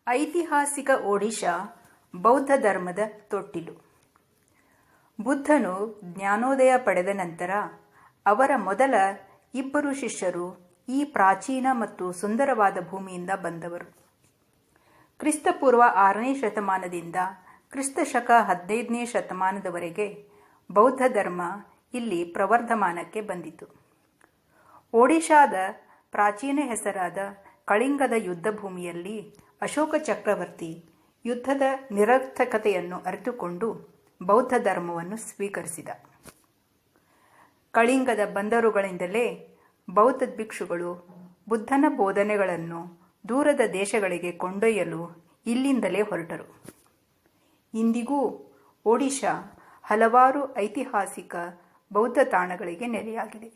ಐತಿಹಾಸಿಕ ಒಡಿಶಾ ಬೌದ್ಧ ಧರ್ಮದ ತೊಟ್ಟಿಲು. ಬುದ್ಧನು ಜ್ಞಾನೋದಯ ಪಡೆದ ನಂತರ ಅವರ ಮೊದಲ ಇಬ್ಬರು ಶಿಷ್ಯರು ಈ ಪ್ರಾಚೀನ ಮತ್ತು ಸುಂದರವಾದ ಭೂಮಿಯಿಂದ ಬಂದವರು. ಕ್ರಿಸ್ತಪೂರ್ವ 6ನೇ ಶತಮಾನದಿಂದ ಕ್ರಿಸ್ತಶಕ 15ನೇ ಶತಮಾನದವರೆಗೆ ಬೌದ್ಧ ಧರ್ಮ ಇಲ್ಲಿ ಪ್ರವರ್ಧಮಾನಕ್ಕೆ ಬಂದಿತು. ಒಡಿಶಾದ ಪ್ರಾಚೀನ ಹೆಸರಾದ ಕಳಿಂಗದ ಯುದ್ಧ ಭೂಮಿಯಲ್ಲಿ ಅಶೋಕ ಚಕ್ರವರ್ತಿ ಯುದ್ಧದ ನಿರರ್ಥಕತೆಯನ್ನು ಅರಿತುಕೊಂಡು ಬೌದ್ಧ ಧರ್ಮವನ್ನು ಸ್ವೀಕರಿಸಿದ. ಕಳಿಂಗದ ಬಂದರುಗಳಿಂದಲೇ ಬೌದ್ಧ ಭಿಕ್ಷುಗಳು ಬುದ್ಧನ ಬೋಧನೆಗಳನ್ನು ದೂರದ ದೇಶಗಳಿಗೆ ಕೊಂಡೊಯ್ಯಲು ಇಲ್ಲಿಂದಲೇ ಹೊರಟರು. ಇಂದಿಗೂ ಒಡಿಶಾ ಹಲವಾರು ಐತಿಹಾಸಿಕ ಬೌದ್ಧ ತಾಣಗಳಿಗೆ ನೆಲೆಯಾಗಿದೆ.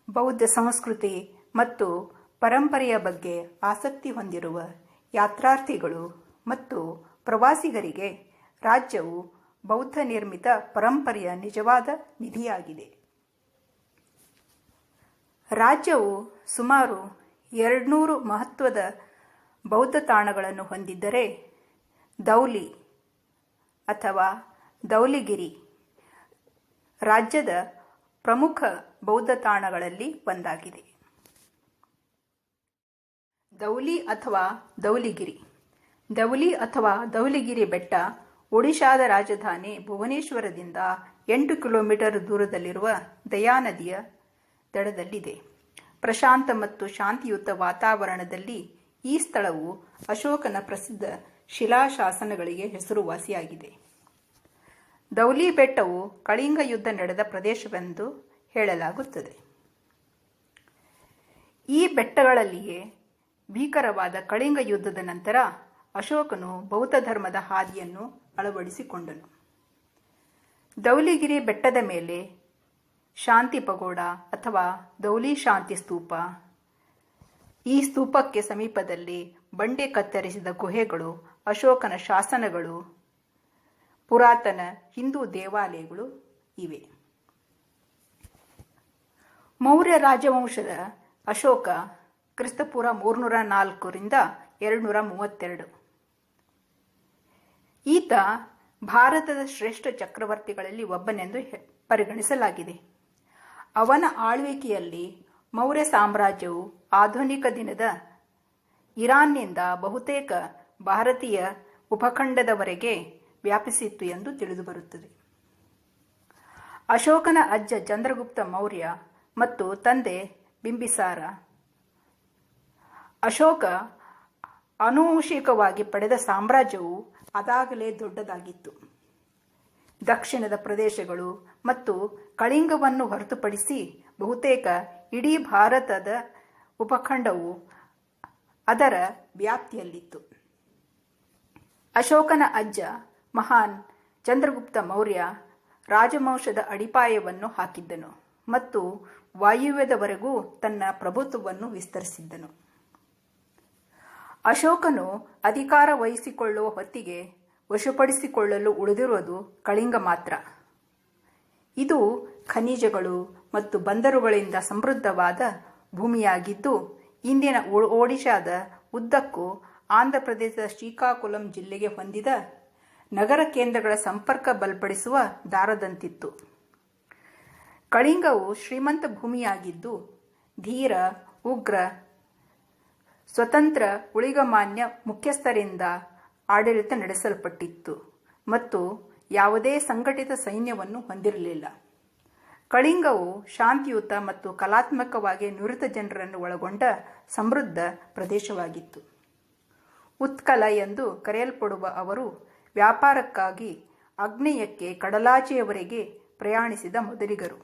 ಬೌದ್ಧ ಸಂಸ್ಕೃತಿ ಮತ್ತು ಪರಂಪರೆಯ ಬಗ್ಗೆ ಆಸಕ್ತಿ ಹೊಂದಿರುವ ಯಾತ್ರಾರ್ಥಿಗಳು ಮತ್ತು ಪ್ರವಾಸಿಗರಿಗೆ ರಾಜ್ಯವು ಬೌದ್ಧ ನಿರ್ಮಿತ ಪರಂಪರೆಯ ನಿಜವಾದ ನಿಧಿಯಾಗಿದೆ. ರಾಜ್ಯವು ಸುಮಾರು 200 ಮಹತ್ವದ ಬೌದ್ಧ ತಾಣಗಳನ್ನು ಹೊಂದಿದ್ದರೆ ಧೌಲಿ ಅಥವಾ ಧೌಲಿಗಿರಿ ರಾಜ್ಯದ ಪ್ರಮುಖ ಬೌದ್ಧ ತಾಣಗಳಲ್ಲಿ ಒಂದಾಗಿದೆ. ಧೌಲಿ ಅಥವಾ ಧೌಲಿಗಿರಿ. ಧೌಲಿ ಅಥವಾ ಧೌಲಿಗಿರಿ ಬೆಟ್ಟ ಒಡಿಶಾದ ರಾಜಧಾನಿ ಭುವನೇಶ್ವರದಿಂದ 8 ಕಿಲೋಮೀಟರ್ ದೂರದಲ್ಲಿರುವ ದಯಾ ನದಿಯ ದಡದಲ್ಲಿದೆ. ಪ್ರಶಾಂತ ಮತ್ತು ಶಾಂತಿಯುತ ವಾತಾವರಣದಲ್ಲಿ ಈ ಸ್ಥಳವು ಅಶೋಕನ ಪ್ರಸಿದ್ಧ ಶಿಲಾಶಾಸನಗಳಿಗೆ ಹೆಸರುವಾಸಿಯಾಗಿದೆ. ಧೌಲಿ ಬೆಟ್ಟವು ಕಳಿಂಗ ಯುದ್ಧ ನಡೆದ ಪ್ರದೇಶವೆಂದು ಹೇಳಲಾಗುತ್ತದೆ. ಈ ಬೆಟ್ಟಗಳಲ್ಲಿಯೇ ಭೀಕರವಾದ ಕಳಿಂಗ ಯುದ್ಧದ ನಂತರ ಅಶೋಕನು ಬೌದ್ಧ ಧರ್ಮದ ಹಾದಿಯನ್ನು ಅಳವಡಿಸಿಕೊಂಡನು. ಧೌಲಿಗಿರಿ ಬೆಟ್ಟದ ಮೇಲೆ ಶಾಂತಿ ಪಗೋಡ ಅಥವಾ ಧೌಲಿ ಶಾಂತಿ ಸ್ತೂಪ. ಈ ಸ್ತೂಪಕ್ಕೆ ಸಮೀಪದಲ್ಲಿ ಬಂಡೆ ಕತ್ತರಿಸಿದ ಗುಹೆಗಳು, ಅಶೋಕನ ಶಾಸನಗಳು, ಪುರಾತನ ಹಿಂದೂ ದೇವಾಲಯಗಳು ಇವೆ. ಮೌರ್ಯ ರಾಜವಂಶದ ಅಶೋಕ ಕ್ರಿಸ್ತಪೂರ್ವ 304ರಿಂದ 232. ಈತ ಭಾರತದ ಶ್ರೇಷ್ಠ ಚಕ್ರವರ್ತಿಗಳಲ್ಲಿ ಒಬ್ಬನೆಂದು ಪರಿಗಣಿಸಲಾಗಿದೆ. ಅವನ ಆಳ್ವಿಕೆಯಲ್ಲಿ ಮೌರ್ಯ ಸಾಮ್ರಾಜ್ಯವು ಆಧುನಿಕ ದಿನದ ಇರಾನ್ನಿಂದ ಬಹುತೇಕ ಭಾರತೀಯ ಉಪಖಂಡದವರೆಗೆ ವ್ಯಾಪಿಸಿತ್ತು ಎಂದು ತಿಳಿದುಬರುತ್ತದೆ. ಅಶೋಕನ ಅಜ್ಜ ಚಂದ್ರಗುಪ್ತ ಮೌರ್ಯ ಮತ್ತು ತಂದೆ ಬಿಂಬಿಸಾರ. ಅಶೋಕ ಆನುವಂಶಿಕವಾಗಿ ಪಡೆದ ಸಾಮ್ರಾಜ್ಯವು ಅದಾಗಲೇ ದೊಡ್ಡದಾಗಿತ್ತು. ದಕ್ಷಿಣದ ಪ್ರದೇಶಗಳು ಮತ್ತು ಕಳಿಂಗವನ್ನು ಹೊರತುಪಡಿಸಿ ಬಹುತೇಕ ಇಡೀ ಭಾರತದ ಉಪಖಂಡವು ಅದರ ವ್ಯಾಪ್ತಿಯಲ್ಲಿತ್ತು. ಅಶೋಕನ ಅಜ್ಜ ಮಹಾನ್ ಚಂದ್ರಗುಪ್ತ ಮೌರ್ಯ ರಾಜವಂಶದ ಅಡಿಪಾಯವನ್ನು ಹಾಕಿದ್ದನು ಮತ್ತು ವಾಯುವ್ಯದವರೆಗೂ ತನ್ನ ಪ್ರಭುತ್ವವನ್ನು ವಿಸ್ತರಿಸಿದ್ದನು. ಅಶೋಕನು ಅಧಿಕಾರ ವಹಿಸಿಕೊಳ್ಳುವ ಹೊತ್ತಿಗೆ ವಶಪಡಿಸಿಕೊಳ್ಳಲು ಉಳಿದಿರುವುದು ಕಳಿಂಗ ಮಾತ್ರ. ಇದು ಖನಿಜಗಳು ಮತ್ತು ಬಂದರುಗಳಿಂದ ಸಮೃದ್ಧವಾದ ಭೂಮಿಯಾಗಿದ್ದು, ಇಂದಿನ ಒಡಿಶಾದ ಉದ್ದಕ್ಕೂ ಆಂಧ್ರಪ್ರದೇಶದ ಶ್ರೀಕಾಕುಲಂ ಜಿಲ್ಲೆಗೆ ಹೊಂದಿದ ನಗರ ಕೇಂದ್ರಗಳ ಸಂಪರ್ಕ ಬಲಪಡಿಸುವ ದಾರದಂತಿತ್ತು. ಕಳಿಂಗವು ಶ್ರೀಮಂತ ಭೂಮಿಯಾಗಿದ್ದು, ಧೀರ, ಉಗ್ರ, ಸ್ವತಂತ್ರ ಉಳಿಗಮಾನ್ಯ ಮುಖ್ಯಸ್ಥರಿಂದ ಆಡಳಿತ ನಡೆಸಲ್ಪಟ್ಟಿತ್ತು ಮತ್ತು ಯಾವುದೇ ಸಂಘಟಿತ ಸೈನ್ಯವನ್ನು ಹೊಂದಿರಲಿಲ್ಲ. ಕಳಿಂಗವು ಶಾಂತಿಯುತ ಮತ್ತು ಕಲಾತ್ಮಕವಾಗಿ ನುರಿತ ಜನರನ್ನು ಒಳಗೊಂಡ ಸಮೃದ್ಧ ಪ್ರದೇಶವಾಗಿತ್ತು. ಉತ್ಕಲ ಎಂದು ಕರೆಯಲ್ಪಡುವ ಅವರು ವ್ಯಾಪಾರಕ್ಕಾಗಿ ಆಗ್ನೇಯಕ್ಕೆ ಕಡಲಾಚೆಯವರೆಗೆ ಪ್ರಯಾಣಿಸಿದ ಮೊದಲಿಗರು.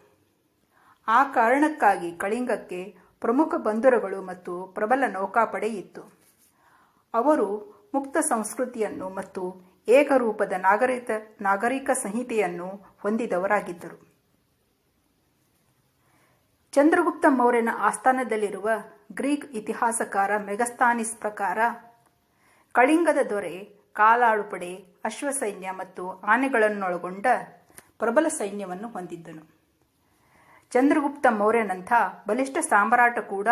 ಆ ಕಾರಣಕ್ಕಾಗಿ ಕಳಿಂಗಕ್ಕೆ ಪ್ರಮುಖ ಬಂದರುಗಳು ಮತ್ತು ಪ್ರಬಲ ನೌಕಾಪಡೆ ಇತ್ತು. ಅವರು ಮುಕ್ತ ಸಂಸ್ಕೃತಿಯನ್ನು ಮತ್ತು ಏಕರೂಪದ ನಾಗರಿಕ ಸಂಹಿತೆಯನ್ನು ಹೊಂದಿದವರಾಗಿದ್ದರು. ಚಂದ್ರಗುಪ್ತ ಮೌರ್ಯನ ಆಸ್ಥಾನದಲ್ಲಿರುವ ಗ್ರೀಕ್ ಇತಿಹಾಸಕಾರ ಮೆಗಸ್ತಾನಿಸ್ ಪ್ರಕಾರ ಕಳಿಂಗದ ದೊರೆ ಕಾಲಾಳುಪಡೆ, ಅಶ್ವಸೈನ್ಯ ಮತ್ತು ಆನೆಗಳನ್ನೊಳಗೊಂಡ ಪ್ರಬಲ ಸೈನ್ಯವನ್ನು ಹೊಂದಿದ್ದನು. ಚಂದ್ರಗುಪ್ತ ಮೌರ್ಯನಂಥ ಬಲಿಷ್ಠ ಸಾಮ್ರಾಟ ಕೂಡ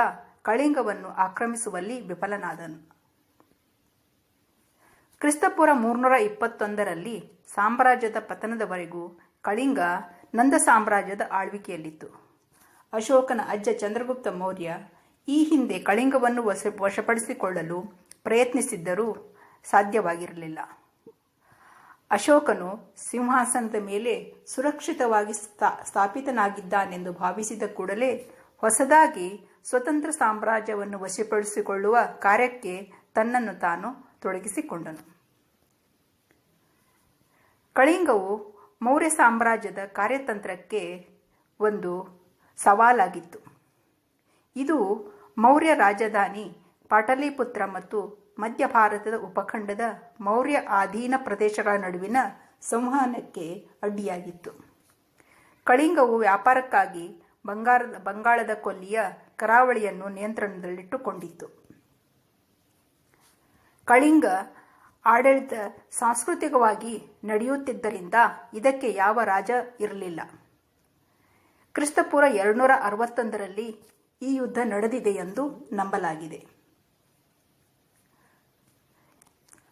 ಕಳಿಂಗವನ್ನು ಆಕ್ರಮಿಸುವಲ್ಲಿ ವಿಫಲನಾದನು. ಕ್ರಿಸ್ತಪೂರ್ವ 321ರಲ್ಲಿ ಸಾಮ್ರಾಜ್ಯದ ಪತನದವರೆಗೂ ಕಳಿಂಗ ನಂದ ಸಾಮ್ರಾಜ್ಯದ ಆಳ್ವಿಕೆಯಲ್ಲಿತ್ತು. ಅಶೋಕನ ಅಜ್ಜ ಚಂದ್ರಗುಪ್ತ ಮೌರ್ಯ ಈ ಹಿಂದೆ ಕಳಿಂಗವನ್ನು ವಶಪಡಿಸಿಕೊಳ್ಳಲು ಪ್ರಯತ್ನಿಸಿದ್ದರೂ ಸಾಧ್ಯವಾಗಿರಲಿಲ್ಲ. ಅಶೋಕನು ಸಿಂಹಾಸನದ ಮೇಲೆ ಸುರಕ್ಷಿತವಾಗಿ ಸ್ಥಾಪಿತನಾಗಿದ್ದಾನೆಂದು ಭಾವಿಸಿದ ಕೂಡಲೇ ಹೊಸದಾಗಿ ಸ್ವತಂತ್ರ ಸಾಮ್ರಾಜ್ಯವನ್ನು ವಶಪಡಿಸಿಕೊಳ್ಳುವ ಕಾರ್ಯಕ್ಕೆ ತನ್ನನ್ನು ತಾನು ತೊಡಗಿಸಿಕೊಂಡನು. ಕಳಿಂಗವು ಮೌರ್ಯ ಸಾಮ್ರಾಜ್ಯದ ಕಾರ್ಯತಂತ್ರಕ್ಕೆ ಒಂದು ಸವಾಲಾಗಿತ್ತು. ಇದು ಮೌರ್ಯ ರಾಜಧಾನಿ ಪಾಟಲಿಪುತ್ರ ಮತ್ತು ಮಧ್ಯ ಭಾರತದ ಉಪಖಂಡದ ಮೌರ್ಯ ಅಧೀನ ಪ್ರದೇಶಗಳ ನಡುವಿನ ಸಂವಹನಕ್ಕೆ ಅಡ್ಡಿಯಾಗಿತ್ತು. ಕಳಿಂಗವು ವ್ಯಾಪಾರಕ್ಕಾಗಿ ಬಂಗಾಳದ ಕೊಲ್ಲಿಯ ಕರಾವಳಿಯನ್ನು ನಿಯಂತ್ರಣದಲ್ಲಿಟ್ಟುಕೊಂಡಿತ್ತು. ಕಳಿಂಗ ಆಡಳಿತ ಸಾಂಸ್ಕೃತಿಕವಾಗಿ ನಡೆಯುತ್ತಿದ್ದರಿಂದ ಇದಕ್ಕೆ ಯಾವ ರಾಜ ಇರಲಿಲ್ಲ. ಕ್ರಿಸ್ತಪೂರ್ವ 261ರಲ್ಲಿ ಈ ಯುದ್ಧ ನಡೆದಿದೆಯೆಂದು ನಂಬಲಾಗಿದೆ.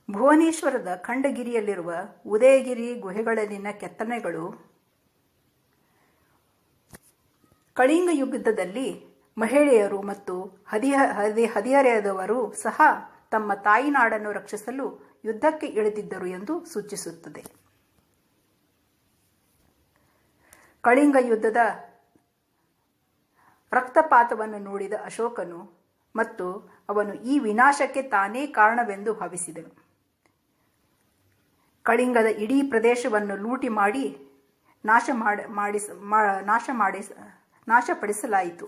ಭುವನೇಶ್ವರದ ಖಂಡಗಿರಿಯಲ್ಲಿರುವ ಉದಯಗಿರಿ ಗುಹೆಗಳಲ್ಲಿನ ಕೆತ್ತನೆಗಳು ಕಳಿಂಗ ಯುದ್ಧದಲ್ಲಿ ಮಹಿಳೆಯರು ಮತ್ತು ಹದಿಹರೆಯದವರು ಸಹ ತಮ್ಮ ತಾಯಿನಾಡನ್ನು ರಕ್ಷಿಸಲು ಯುದ್ಧಕ್ಕೆ ಇಳಿದಿದ್ದರು ಎಂದು ಸೂಚಿಸುತ್ತದೆ. ಕಳಿಂಗ ಯುದ್ಧದ ರಕ್ತಪಾತವನ್ನು ನೋಡಿದ ಅಶೋಕನು ಮತ್ತು ಅವನು ಈ ವಿನಾಶಕ್ಕೆ ತಾನೇ ಕಾರಣವೆಂದು ಭಾವಿಸಿದನು. ಕಳಿಂಗದ ಇಡೀ ಪ್ರದೇಶವನ್ನು ಲೂಟಿ ಮಾಡಿ ನಾಶಪಡಿಸಲಾಯಿತು.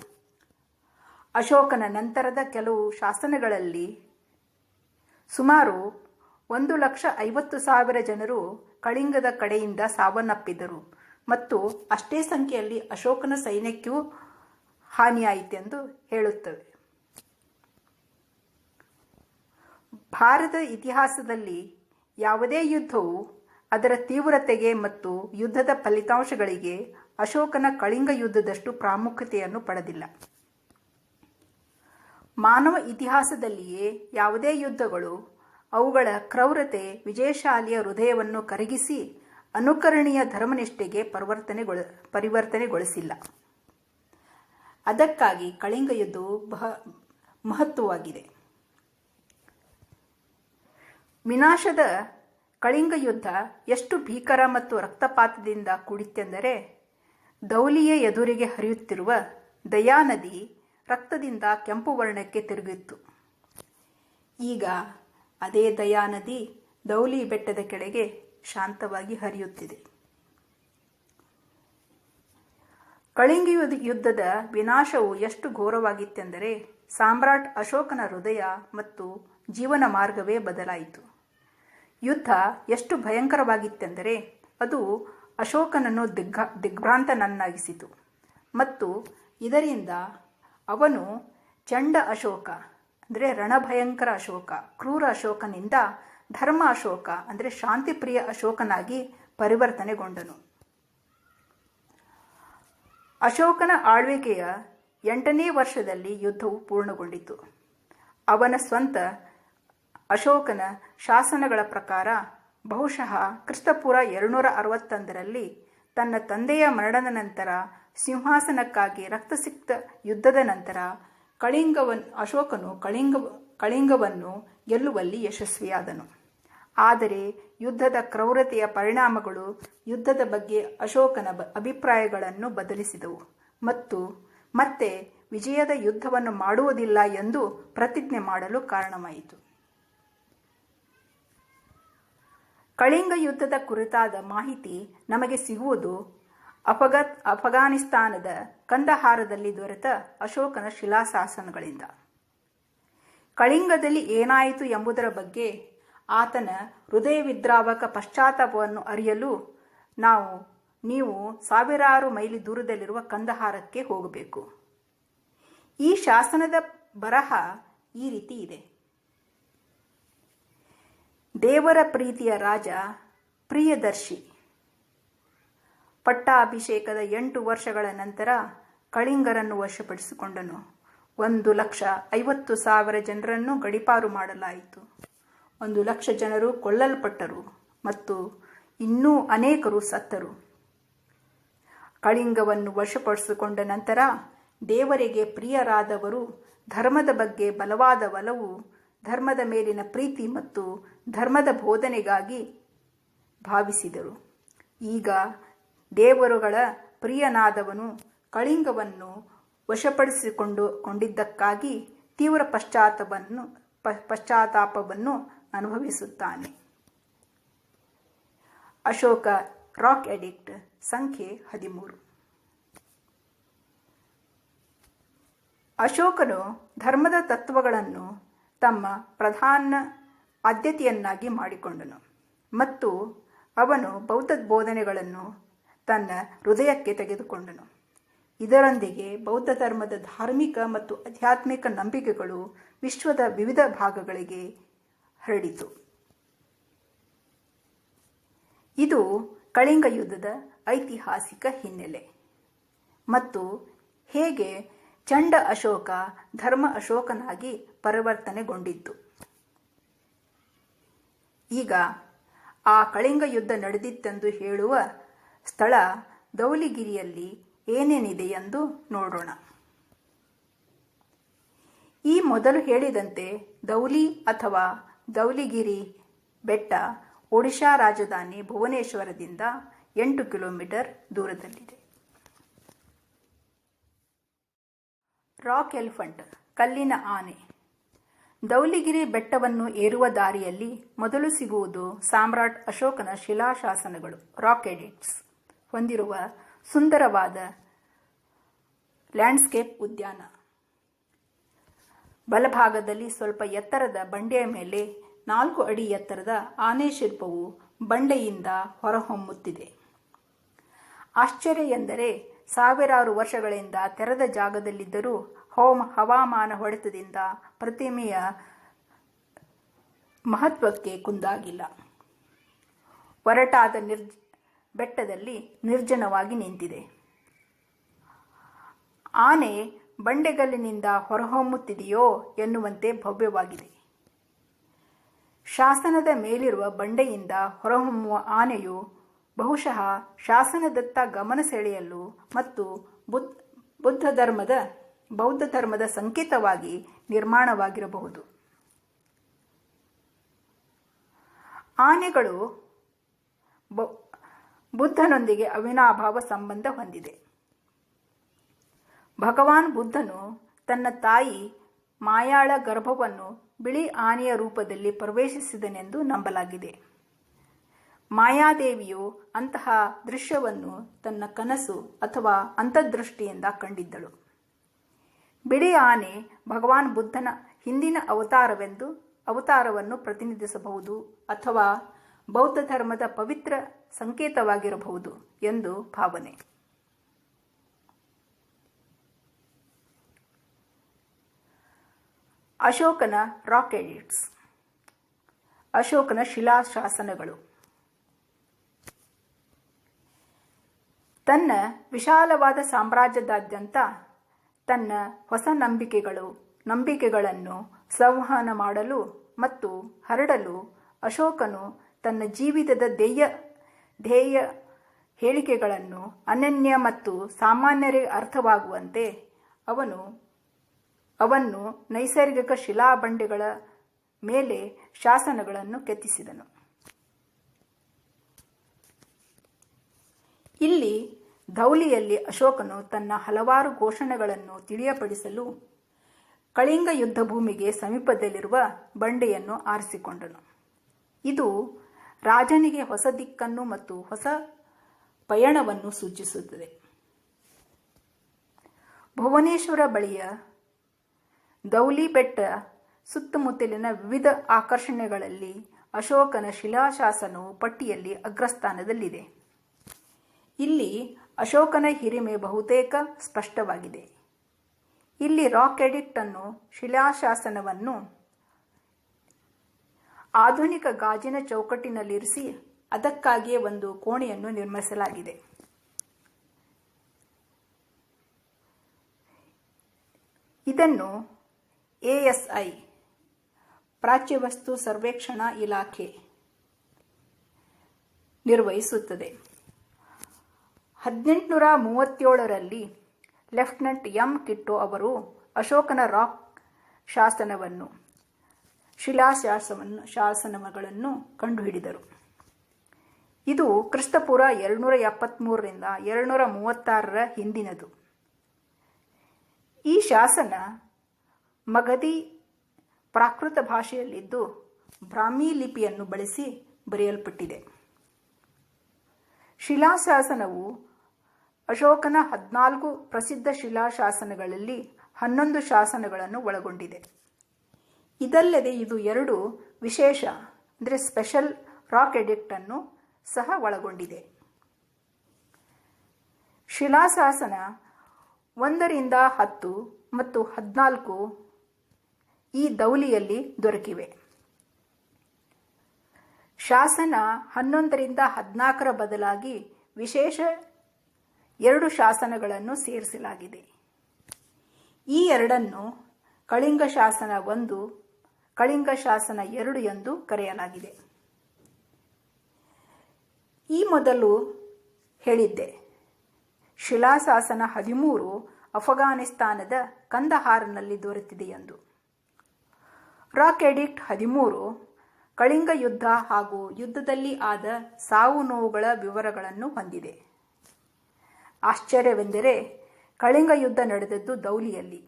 ಅಶೋಕನ ನಂತರದ ಕೆಲವು ಶಾಸನಗಳಲ್ಲಿ ಸುಮಾರು 1,50,000 ಜನರು ಕಳಿಂಗದ ಕಡೆಯಿಂದ ಸಾವನ್ನಪ್ಪಿದರು ಮತ್ತು ಅಷ್ಟೇ ಸಂಖ್ಯೆಯಲ್ಲಿ ಅಶೋಕನ ಸೈನ್ಯಕ್ಕೂ ಹಾನಿಯಾಯಿತೆಂದು ಹೇಳುತ್ತವೆ. ಭಾರತದ ಇತಿಹಾಸದಲ್ಲಿ ಯಾವುದೇ ಯುದ್ಧವು ಅದರ ತೀವ್ರತೆಗೆ ಮತ್ತು ಯುದ್ಧದ ಫಲಿತಾಂಶಗಳಿಗೆ ಅಶೋಕನ ಕಳಿಂಗ ಯುದ್ಧದಷ್ಟು ಪ್ರಾಮುಖ್ಯತೆಯನ್ನು ಪಡೆದಿಲ್ಲ. ಮಾನವ ಇತಿಹಾಸದಲ್ಲಿಯೇ ಯಾವುದೇ ಯುದ್ಧಗಳು ಅವುಗಳ ಕ್ರೌರತೆ ವಿಜಯಶಾಲಿಯ ಹೃದಯವನ್ನು ಕರಗಿಸಿ ಅನುಕರಣೀಯ ಧರ್ಮನಿಷ್ಠೆಗೆ ಪರಿವರ್ತನೆಗೊಳಿಸಿಲ್ಲ. ಅದಕ್ಕಾಗಿ ಕಳಿಂಗ ಯುದ್ಧವು ಮಹತ್ವವಾಗಿದೆ. ವಿನಾಶದ ಕಳಿಂಗ ಯುದ್ಧ ಎಷ್ಟು ಭೀಕರ ಮತ್ತು ರಕ್ತಪಾತದಿಂದ ಕೂಡಿತ್ತೆಂದರೆ ಧೌಲಿಯ ಎದುರಿಗೆ ಹರಿಯುತ್ತಿರುವ ದಯಾನದಿ ರಕ್ತದಿಂದ ಕೆಂಪು ವರ್ಣಕ್ಕೆ ತಿರುಗಿತ್ತು. ಈಗ ಅದೇ ದಯಾನದಿ ಧೌಲಿ ಬೆಟ್ಟದ ಕೆಳಗೆ ಶಾಂತವಾಗಿ ಹರಿಯುತ್ತಿದೆ. ಕಳಿಂಗ ಯುದ್ಧದ ವಿನಾಶವು ಎಷ್ಟು ಘೋರವಾಗಿತ್ತೆಂದರೆ ಸಾಮ್ರಾಟ್ ಅಶೋಕನ ಹೃದಯ ಮತ್ತು ಜೀವನ ಮಾರ್ಗವೇ ಬದಲಾಯಿತು. ಯುದ್ಧ ಎಷ್ಟು ಭಯಂಕರವಾಗಿತ್ತೆಂದರೆ ಅದು ಅಶೋಕನನ್ನು ದಿಗ್ಭ್ರಾಂತನನ್ನಾಗಿಸಿತು ಮತ್ತು ಇದರಿಂದ ಅವನು ಚಂಡ ಅಶೋಕ ಅಂದರೆ ರಣಭಯಂಕರ ಅಶೋಕ, ಕ್ರೂರ ಅಶೋಕನಿಂದ ಧರ್ಮ ಅಶೋಕ ಅಂದರೆ ಶಾಂತಿಪ್ರಿಯ ಅಶೋಕನಾಗಿ ಪರಿವರ್ತನೆಗೊಂಡನು. ಅಶೋಕನ ಆಳ್ವಿಕೆಯ 8ನೇ ವರ್ಷದಲ್ಲಿ ಯುದ್ಧವು ಪೂರ್ಣಗೊಂಡಿತು. ಅವನ ಸ್ವಂತ ಅಶೋಕನ ಶಾಸನಗಳ ಪ್ರಕಾರ ಬಹುಶಃ ಕ್ರಿಸ್ತಪೂರ್ವ 261ರಲ್ಲಿ ತನ್ನ ತಂದೆಯ ಮರಣದ ನಂತರ ಸಿಂಹಾಸನಕ್ಕಾಗಿ ರಕ್ತಸಿಕ್ತ ಯುದ್ಧದ ನಂತರ ಅಶೋಕನು ಕಳಿಂಗವನ್ನು ಗೆಲ್ಲುವಲ್ಲಿ ಯಶಸ್ವಿಯಾದನು. ಆದರೆ ಯುದ್ಧದ ಕ್ರೌರತೆಯ ಪರಿಣಾಮಗಳು ಯುದ್ಧದ ಬಗ್ಗೆ ಅಶೋಕನ ಅಭಿಪ್ರಾಯಗಳನ್ನು ಬದಲಿಸಿದವು ಮತ್ತು ಮತ್ತೆ ವಿಜಯದ ಯುದ್ಧವನ್ನು ಮಾಡುವುದಿಲ್ಲ ಎಂದು ಪ್ರತಿಜ್ಞೆ ಮಾಡಲು ಕಾರಣವಾಯಿತು. ಕಳಿಂಗ ಯುದ್ಧದ ಕುರಿತಾದ ಮಾಹಿತಿ ನಮಗೆ ಸಿಗುವುದು ಅಫಘಾನಿಸ್ತಾನದ ಕಂದಹಾರದಲ್ಲಿ ದೊರೆತ ಅಶೋಕನ ಶಿಲಾಶಾಸನಗಳಿಂದ. ಕಳಿಂಗದಲ್ಲಿ ಏನಾಯಿತು ಎಂಬುದರ ಬಗ್ಗೆ ಆತನ ಹೃದಯವಿದ್ರಾವಕ ಪಶ್ಚಾತ್ತಾಪವನ್ನು ಅರಿಯಲು ನೀವು ಸಾವಿರಾರು ಮೈಲಿ ದೂರದಲ್ಲಿರುವ ಕಂದಹಾರಕ್ಕೆ ಹೋಗಬೇಕು. ಈ ಶಾಸನದ ಬರಹ ಈ ರೀತಿ ಇದೆ. ದೇವರ ಪ್ರೀತಿಯ ರಾಜ ಪ್ರಿಯದರ್ಶಿ ಪಟ್ಟಾಭಿಷೇಕದ 8 ವರ್ಷಗಳ ನಂತರ ಕಳಿಂಗರನ್ನು ವಶಪಡಿಸಿಕೊಂಡನು. 1,50,000 ಜನರನ್ನು ಗಡೀಪಾರು ಮಾಡಲಾಯಿತು. 100,000 ಜನರು ಕೊಲ್ಲಲ್ಪಟ್ಟರು ಮತ್ತು ಇನ್ನೂ ಅನೇಕರು ಸತ್ತರು. ಕಳಿಂಗವನ್ನು ವಶಪಡಿಸಿಕೊಂಡ ನಂತರ ದೇವರಿಗೆ ಪ್ರಿಯರಾದವರು ಧರ್ಮದ ಬಗ್ಗೆ ಬಲವಾದ ಒಲವು, ಧರ್ಮದ ಮೇಲಿನ ಪ್ರೀತಿ ಮತ್ತು ಧರ್ಮದ ಬೋಧನೆಗಾಗಿ ಭಾವಿಸಿದರು. ಈಗ ದೇವರುಗಳ ಪ್ರಿಯನಾದವನು ಕಳಿಂಗವನ್ನು ವಶಪಡಿಸಿಕೊಂಡಿದ್ದಕ್ಕಾಗಿ ತೀವ್ರ ಪಶ್ಚಾತ್ತಾಪವನ್ನು ಅನುಭವಿಸುತ್ತಾನೆ. ಅಶೋಕ ರಾಕ್ ಎಡಿಕ್ಟ್ ಸಂಖ್ಯೆ 13. ಅಶೋಕನು ಧರ್ಮದ ತತ್ವಗಳನ್ನು ತಮ್ಮ ಪ್ರಧಾನ ಆದ್ಯತೆಯನ್ನಾಗಿ ಮಾಡಿಕೊಂಡನು ಮತ್ತು ಅವನು ಬೌದ್ಧ ಬೋಧನೆಗಳನ್ನು ತನ್ನ ಹೃದಯಕ್ಕೆ ತೆಗೆದುಕೊಂಡನು. ಇದರೊಂದಿಗೆ ಬೌದ್ಧ ಧರ್ಮದ ಧಾರ್ಮಿಕ ಮತ್ತು ಆಧ್ಯಾತ್ಮಿಕ ನಂಬಿಕೆಗಳು ವಿಶ್ವದ ವಿವಿಧ ಭಾಗಗಳಿಗೆ ಹರಡಿತು. ಇದು ಕಳಿಂಗ ಯುದ್ಧದ ಐತಿಹಾಸಿಕ ಹಿನ್ನೆಲೆ ಮತ್ತು ಹೇಗೆ ಚಂಡ ಅಶೋಕ ಧರ್ಮ ಅಶೋಕನಾಗಿ ಪರಿವರ್ತನೆಗೊಂಡಿದ್ದು. ಈಗ ಆ ಕಳಿಂಗ ಯುದ್ಧ ನಡೆದಿತ್ತೆಂದು ಹೇಳುವ ಸ್ಥಳ ಧೌಲಿಗಿರಿಯಲ್ಲಿ ಏನೇನಿದೆ ಎಂದು ನೋಡೋಣ. ಈ ಮೊದಲು ಹೇಳಿದಂತೆ ಧೌಲಿ ಅಥವಾ ಧೌಲಿಗಿರಿ ಬೆಟ್ಟ ಒಡಿಶಾ ರಾಜಧಾನಿ ಭುವನೇಶ್ವರದಿಂದ 8 ಕಿಲೋಮೀಟರ್ ದೂರದಲ್ಲಿದೆ. ರಾಕ್ ಎಲಿಫೆಂಟ್ ಕಲ್ಲಿನ ಆನೆ. ಧೌಲಿಗಿರಿ ಬೆಟ್ಟವನ್ನು ಏರುವ ದಾರಿಯಲ್ಲಿ ಮೊದಲು ಸಿಗುವುದು ಸಾಮ್ರಾಟ್ ಅಶೋಕನ ಶಿಲಾಶಾಸನಗಳು, ರಾಕ್ ಎಡಿಕ್ಟ್ಸ್ ಹೊಂದಿರುವ ಸುಂದರವಾದ ಲ್ಯಾಂಡ್ಸ್ಕೇಪ್ ಉದ್ಯಾನ. ಬಲಭಾಗದಲ್ಲಿ ಸ್ವಲ್ಪ ಎತ್ತರದ ಬಂಡೆಯ ಮೇಲೆ 4 ಅಡಿ ಎತ್ತರದ ಆನೆ ಶಿಲ್ಪವು ಬಂಡೆಯಿಂದ ಹೊರಹೊಮ್ಮುತ್ತಿದೆ. ಆಶ್ಚರ್ಯ ಎಂದರೆ ಸಾವಿರಾರು ವರ್ಷಗಳಿಂದ ತೆರೆದ ಜಾಗದಲ್ಲಿದ್ದರೂ ಹವಾಮಾನ ಹೊಡೆತದಿಂದ ಪ್ರತಿಮೆಯ ಮಹತ್ವಕ್ಕೆ ಕುಂದಾಗಿಲ್ಲ. ಒರಟಾದ ಬೆಟ್ಟದಲ್ಲಿ ನಿರ್ಜನವಾಗಿ ನಿಂತಿದೆ. ಆನೆ ಬಂಡೆಗಲ್ಲಿನಿಂದ ಹೊರಹೊಮ್ಮುತ್ತಿದೆಯೋ ಎನ್ನುವಂತೆ ಭವ್ಯವಾಗಿದೆ. ಶಾಸನದ ಮೇಲಿರುವ ಬಂಡೆಯಿಂದ ಹೊರಹೊಮ್ಮುವ ಆನೆಯು ಬಹುಶಃ ಶಾಸನದತ್ತ ಗಮನ ಸೆಳೆಯಲು ಮತ್ತು ಬೌದ್ಧ ಧರ್ಮದ ಸಂಕೇತವಾಗಿ ನಿರ್ಮಾಣವಾಗಿರಬಹುದು. ಆನೆಗಳು ಬುದ್ಧನೊಂದಿಗೆ ಅವಿನಾಭಾವ ಸಂಬಂಧ ಹೊಂದಿದೆ. ಭಗವಾನ್ ಬುದ್ಧನು ತನ್ನ ತಾಯಿ ಮಾಯಾಳ ಗರ್ಭವನ್ನು ಬಿಳಿ ಆನೆಯ ರೂಪದಲ್ಲಿ ಪ್ರವೇಶಿಸಿದನೆಂದು ನಂಬಲಾಗಿದೆ. ಮಾಯಾದೇವಿಯು ಅಂತಹ ದೃಶ್ಯವನ್ನು ತನ್ನ ಕನಸು ಅಥವಾ ಅಂತರ್ದೃಷ್ಟಿಯಿಂದ ಕಂಡಿದ್ದಳು. ಬಿಳಿ ಆನೆ ಭಗವಾನ್ ಬುದ್ಧನ ಹಿಂದಿನ ಅವತಾರವನ್ನು ಪ್ರತಿನಿಧಿಸಬಹುದು ಅಥವಾ ಬೌದ್ಧ ಧರ್ಮದ ಪವಿತ್ರ ಸಂಕೇತವಾಗಿರಬಹುದು ಎಂದು ಭಾವನೆ. ಅಶೋಕನ ರಾಕ್ ಎಡಿಕ್ಟ್ಸ್. ಅಶೋಕನ ಶಿಲಾಶಾಸನಗಳು. ತನ್ನ ವಿಶಾಲವಾದ ಸಾಮ್ರಾಜ್ಯದಾದ್ಯಂತ ತನ್ನ ಹೊಸ ನಂಬಿಕೆಗಳನ್ನು ಸಂವಹನ ಮಾಡಲು ಮತ್ತು ಹರಡಲು ಅಶೋಕನು ತನ್ನ ಜೀವಿತದ ಧ್ಯೇಯ ಹೇಳಿಕೆಗಳನ್ನು ಅನನ್ಯ ಮತ್ತು ಸಾಮಾನ್ಯರಿಗೆ ಅರ್ಥವಾಗುವಂತೆ ಅವನ್ನು ನೈಸರ್ಗಿಕ ಶಿಲಾಬಂಡೆಗಳ ಮೇಲೆ ಶಾಸನಗಳನ್ನು ಕೆತ್ತಿಸಿದನು. ಇಲ್ಲಿ ಧೌಲಿಯಲ್ಲಿ ಅಶೋಕನು ತನ್ನ ಹಲವಾರು ಘೋಷಣೆಗಳನ್ನು ತಿಳಿಯಪಡಿಸಲು ಕಳಿಂಗ ಯುದ್ಧ ಭೂಮಿಗೆ ಸಮೀಪದಲ್ಲಿರುವ ಬಂಡೆಯನ್ನು ಆರಿಸಿಕೊಂಡನು. ಇದು ರಾಜನಿಗೆ ಹೊಸ ದಿಕ್ಕನ್ನು ಮತ್ತು ಹೊಸ ಪಯಣವನ್ನು ಸೂಚಿಸುತ್ತದೆ. ಭುವನೇಶ್ವರ ಬಳಿಯ ಧೌಲಿ ಬೆಟ್ಟ ಸುತ್ತಮುತ್ತಲಿನ ವಿವಿಧ ಆಕರ್ಷಣೆಗಳಲ್ಲಿ ಅಶೋಕನ ಶಿಲಾಶಾಸನವು ಪಟ್ಟಿಯಲ್ಲಿ ಅಗ್ರಸ್ಥಾನದಲ್ಲಿದೆ. ಇಲ್ಲಿ ಅಶೋಕನ ಹಿರಿಮೆ ಬಹುತೇಕ ಸ್ಪಷ್ಟವಾಗಿದೆ. ಇಲ್ಲಿ ರಾಕ್ ಎಡಿಕ್ಟ್ ಅನ್ನು ಶಿಲಾಶಾಸನವನ್ನು ಆಧುನಿಕ ಗಾಜಿನ ಚೌಕಟ್ಟಿನಲ್ಲಿರಿಸಿ ಅದಕ್ಕಾಗಿಯೇ ಒಂದು ಕೋಣೆಯನ್ನು ನಿರ್ಮಿಸಲಾಗಿದೆ. ಇದನ್ನು ASI ಪ್ರಾಚ್ಯವಸ್ತು ಸರ್ವೇಕ್ಷಣಾ ಇಲಾಖೆ ನಿರ್ವಹಿಸುತ್ತದೆ. 1837ರಲ್ಲಿ ಲೆಫ್ಟಿನೆಂಟ್ ಎಂ ಕಿಟ್ಟೋ ಅವರು ಅಶೋಕನ ರಾಕ್ ಶಾಸನಗಳನ್ನು ಕಂಡುಹಿಡಿದರು. ಇದು ಕ್ರಿಸ್ತಪೂರ್ವ 273ರಿಂದ 236ರ ಹಿಂದಿನದು. ಈ ಶಾಸನ ಮಗಧಿ ಪ್ರಾಕೃತ ಭಾಷೆಯಲ್ಲಿದ್ದು ಬ್ರಾಹ್ಮಿ ಲಿಪಿಯನ್ನು ಬಳಸಿ ಬರೆಯಲ್ಪಟ್ಟಿದೆ. ಶಿಲಾಶಾಸನವು ಅಶೋಕನ 14 ಪ್ರಸಿದ್ಧ ಶಿಲಾಶಾಸನಗಳಲ್ಲಿ 11 ಶಾಸನಗಳನ್ನು ಒಳಗೊಂಡಿದೆ. ಇದಲ್ಲದೆ ಇದು 2 ವಿಶೇಷ ಸ್ಪೆಷಲ್ ರಾಕ್ ಎಡಿಕ್ಟ್ ಅನ್ನು ಸಹ ಒಳಗೊಂಡಿದೆ. ಶಿಲಾಶಾಸನ 1ರಿಂದ 10 ಮತ್ತು 14 ಈ ದೌಲಿಯಲ್ಲಿ ದೊರಕಿವೆ. ಶಾಸನ 11ರಿಂದ 14ರ ಬದಲಾಗಿ ವಿಶೇಷ 2 ಶಾಸನಗಳನ್ನು ಸೇರಿಸಲಾಗಿದೆ. ಈ ಎರಡನ್ನು ಕಳಿಂಗ ಶಾಸನ 1, ಕಳಿಂಗ ಶಾಸನ 2 ಎಂದು ಕರೆಯಲಾಗಿದೆ. ಈ ಮೊದಲು ಹೇಳಿದ್ದೆ, ಶಿಲಾಶಾಸನ 13 ಅಫ್ಘಾನಿಸ್ತಾನದ ಕಂದಹಾರ್ನಲ್ಲಿ ದೊರೆತಿದೆ ಎಂದು. ರಾಕ್ ಎಡಿಕ್ಟ್ 13 ಕಳಿಂಗ ಯುದ್ಧ ಹಾಗೂ ಯುದ್ಧದಲ್ಲಿ ಆದ ಸಾವು ನೋವುಗಳ ವಿವರಗಳನ್ನು ಹೊಂದಿದೆ. ಆಶ್ಚರ್ಯವೆಂದರೆ ಕಳಿಂಗ ಯುದ್ಧ ನಡೆದದ್ದು ದೌಲಿಯಲ್ಲಿ,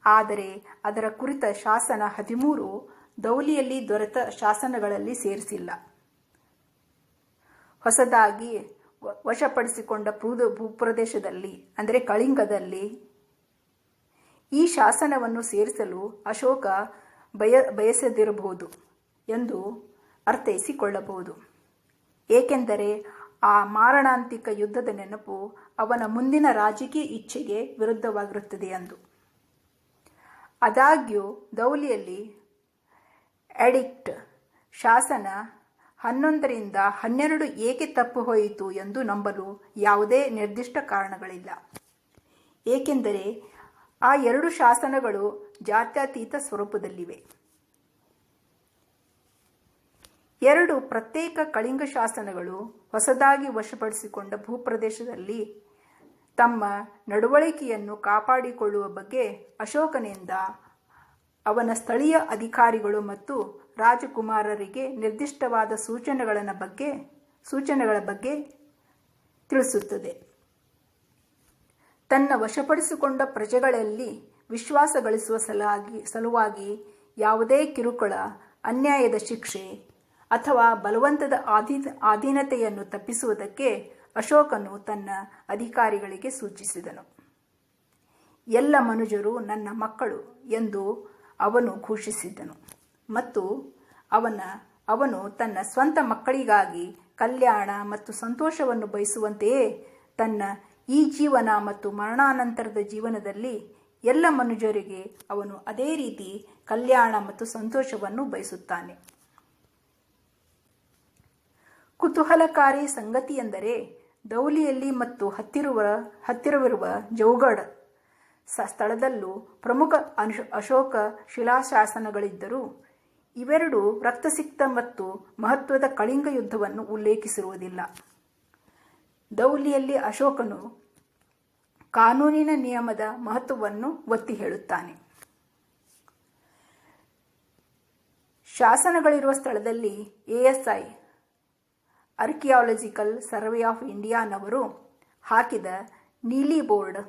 ಆದರೆ ಅದರ ಕುರಿತ ಶಾಸನ 13 ದೌಲಿಯಲ್ಲಿ ದೊರೆತ ಶಾಸನಗಳಲ್ಲಿ ಸೇರಿಸಿಲ್ಲ. ಹೊಸದಾಗಿ ವಶಪಡಿಸಿಕೊಂಡ ಭೂಪ್ರದೇಶದಲ್ಲಿ ಕಳಿಂಗದಲ್ಲಿ ಈ ಶಾಸನವನ್ನು ಸೇರಿಸಲು ಅಶೋಕ ಬಯಸದಿರಬಹುದು ಎಂದು ಅರ್ಥೈಸಿಕೊಳ್ಳಬಹುದು. ಏಕೆಂದರೆ ಆ ಮಾರಣಾಂತಿಕ ಯುದ್ಧದ ನೆನಪು ಅವನ ಮುಂದಿನ ರಾಜಕೀಯ ಇಚ್ಛೆಗೆ ವಿರುದ್ಧವಾಗಿರುತ್ತದೆ ಎಂದು. ಆದಾಗ್ಯೂ ದೌಲಿಯಲ್ಲಿ ಎಡಿಕ್ಟ್ ಶಾಸನ 11ರಿಂದ 12 ಏಕೆ ತಪ್ಪು ಹೋಯಿತು ಎಂದು ನಂಬಲು ಯಾವುದೇ ನಿರ್ದಿಷ್ಟ ಕಾರಣಗಳಿಲ್ಲ. ಏಕೆಂದರೆ ಆ 2 ಶಾಸನಗಳು ಜಾತ್ಯತೀತ ಸ್ವರೂಪದಲ್ಲಿವೆ. 2 ಪ್ರತ್ಯೇಕ ಕಳಿಂಗ ಶಾಸನಗಳು ಹೊಸದಾಗಿ ವಶಪಡಿಸಿಕೊಂಡ ಭೂಪ್ರದೇಶದಲ್ಲಿ ತಮ್ಮ ನಡವಳಿಕೆಯನ್ನು ಕಾಪಾಡಿಕೊಳ್ಳುವ ಬಗ್ಗೆ ಅಶೋಕನಿಂದ ಅವನ ಸ್ಥಳೀಯ ಅಧಿಕಾರಿಗಳು ಮತ್ತು ರಾಜಕುಮಾರರಿಗೆ ನಿರ್ದಿಷ್ಟವಾದ ಸೂಚನೆಗಳ ಬಗ್ಗೆ ತಿಳಿಸುತ್ತದೆ. ತನ್ನ ವಶಪಡಿಸಿಕೊಂಡ ಪ್ರಜೆಗಳಲ್ಲಿ ವಿಶ್ವಾಸ ಗಳಿಸುವ ಸಲುವಾಗಿ ಯಾವುದೇ ಕಿರುಕುಳ, ಅನ್ಯಾಯದ ಶಿಕ್ಷೆ ಅಥವಾ ಬಲವಂತದ ಅಧೀನತೆಯನ್ನು ತಪ್ಪಿಸುವುದಕ್ಕೆ ಅಶೋಕನು ತನ್ನ ಅಧಿಕಾರಿಗಳಿಗೆ ಸೂಚಿಸಿದನು. ಎಲ್ಲ ಮನುಜರು ನನ್ನ ಮಕ್ಕಳು ಎಂದು ಅವನು ಘೋಷಿಸಿದನು ಮತ್ತು ಅವನು ತನ್ನ ಸ್ವಂತ ಮಕ್ಕಳಿಗಾಗಿ ಕಲ್ಯಾಣ ಮತ್ತು ಸಂತೋಷವನ್ನು ಬಯಸುವಂತೆಯೇ ತನ್ನ ಈ ಜೀವನ ಮತ್ತು ಮರಣಾನಂತರದ ಜೀವನದಲ್ಲಿ ಎಲ್ಲ ಮನುಜರಿಗೆ ಅವನು ಅದೇ ರೀತಿ ಕಲ್ಯಾಣ ಮತ್ತು ಸಂತೋಷವನ್ನು ಬಯಸುತ್ತಾನೆ. ಕುತೂಹಲಕಾರಿ ಸಂಗತಿಯೆಂದರೆ ದೌಲಿಯಲ್ಲಿ ಮತ್ತು ಹತ್ತಿರವಿರುವ ಜೌಗಢ ಸ್ಥಳದಲ್ಲೂ ಪ್ರಮುಖ ಅಶೋಕ ಶಿಲಾಶಾಸನಗಳಿದ್ದರೂ ಇವೆರಡೂ ರಕ್ತಸಿಕ್ತ ಮತ್ತು ಮಹತ್ವದ ಕಳಿಂಗ ಯುದ್ಧವನ್ನು ಉಲ್ಲೇಖಿಸಿರುವುದಿಲ್ಲ. ದೌಲಿಯಲ್ಲಿ ಅಶೋಕನು ಕಾನೂನಿನ ನಿಯಮದ ಮಹತ್ವವನ್ನು ಒತ್ತಿ ಹೇಳುತ್ತಾನೆ. ಶಾಸನಗಳಿರುವ ಸ್ಥಳದಲ್ಲಿ ASI ಆರ್ಕಿಯಾಲಜಿಕಲ್ ಸರ್ವೆ ಆಫ್ ಇಂಡಿಯಾನವರು ಹಾಕಿದ ನೀಲಿ ಬೋರ್ಡ್